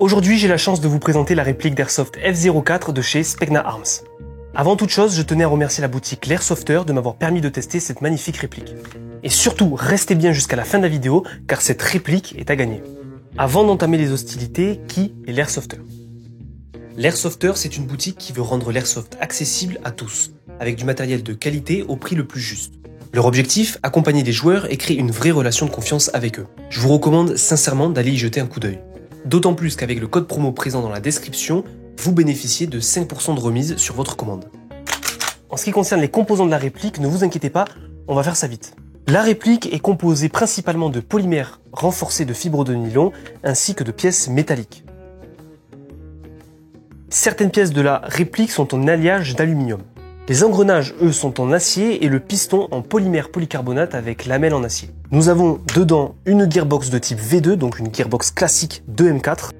Aujourd'hui, j'ai la chance de vous présenter la réplique d'Airsoft F04 de chez Specna Arms. Avant toute chose, je tenais à remercier la boutique L'Airsofter de m'avoir permis de tester cette magnifique réplique. Et surtout, restez bien jusqu'à la fin de la vidéo, car cette réplique est à gagner. Avant d'entamer les hostilités, qui est l'Airsofter? L'Airsofter, c'est une boutique qui veut rendre l'airsoft accessible à tous, avec du matériel de qualité au prix le plus juste. Leur objectif, accompagner les joueurs et créer une vraie relation de confiance avec eux. Je vous recommande sincèrement d'aller y jeter un coup d'œil. D'autant plus qu'avec le code promo présent dans la description, vous bénéficiez de 5% de remise sur votre commande. En ce qui concerne les composants de la réplique, ne vous inquiétez pas, on va faire ça vite. La réplique est composée principalement de polymères renforcés de fibres de nylon ainsi que de pièces métalliques. Certaines pièces de la réplique sont en alliage d'aluminium. Les engrenages, eux, sont en acier et le piston en polymère polycarbonate avec lamelles en acier. Nous avons dedans une gearbox de type V2, donc une gearbox classique de M4,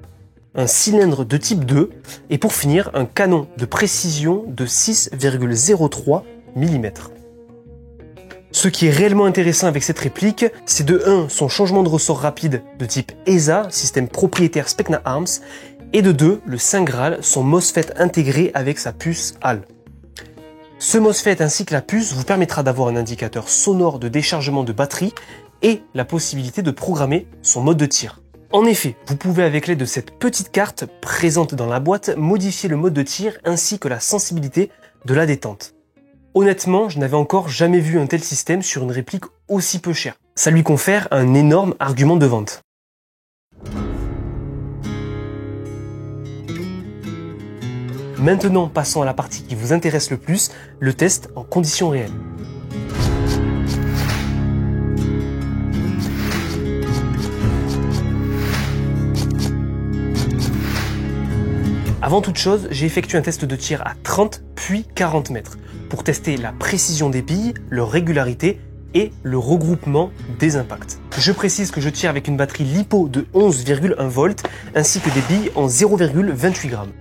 un cylindre de type 2 et pour finir, un canon de précision de 6,03 mm. Ce qui est réellement intéressant avec cette réplique, c'est de 1, son changement de ressort rapide de type ESA, système propriétaire Specna Arms, et de 2, le Saint Graal, son MOSFET intégré avec sa puce HAL. Ce MOSFET ainsi que la puce vous permettra d'avoir un indicateur sonore de déchargement de batterie et la possibilité de programmer son mode de tir. En effet, vous pouvez avec l'aide de cette petite carte présente dans la boîte modifier le mode de tir ainsi que la sensibilité de la détente. Honnêtement, je n'avais encore jamais vu un tel système sur une réplique aussi peu chère. Ça lui confère un énorme argument de vente. Maintenant, passons à la partie qui vous intéresse le plus, le test en conditions réelles. Avant toute chose, j'ai effectué un test de tir à 30 puis 40 mètres pour tester la précision des billes, leur régularité et le regroupement des impacts. Je précise que je tire avec une batterie LiPo de 11,1 volts ainsi que des billes en 0,28 grammes.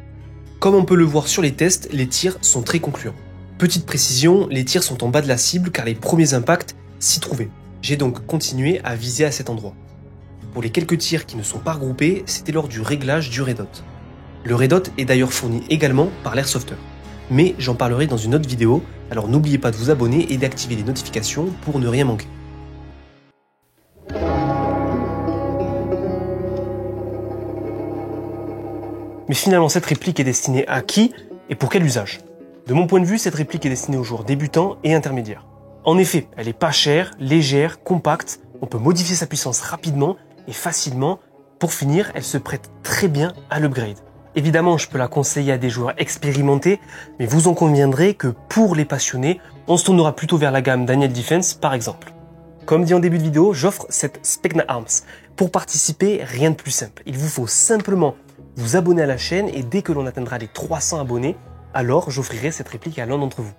Comme on peut le voir sur les tests, les tirs sont très concluants. Petite précision, les tirs sont en bas de la cible car les premiers impacts s'y trouvaient. J'ai donc continué à viser à cet endroit. Pour les quelques tirs qui ne sont pas regroupés, c'était lors du réglage du Red Dot. Le Red Dot est d'ailleurs fourni également par l'Airsofter. Mais j'en parlerai dans une autre vidéo, alors n'oubliez pas de vous abonner et d'activer les notifications pour ne rien manquer. Mais finalement, cette réplique est destinée à qui et pour quel usage? De mon point de vue, cette réplique est destinée aux joueurs débutants et intermédiaires. En effet, elle est pas chère, légère, compacte, on peut modifier sa puissance rapidement et facilement. Pour finir, elle se prête très bien à l'upgrade. Évidemment, je peux la conseiller à des joueurs expérimentés, mais vous en conviendrez que pour les passionnés, on se tournera plutôt vers la gamme Daniel Defense par exemple. Comme dit en début de vidéo, j'offre cette Specna Arms. Pour participer, rien de plus simple. Il vous faut simplement vous abonner à la chaîne et dès que l'on atteindra les 300 abonnés, alors j'offrirai cette réplique à l'un d'entre vous.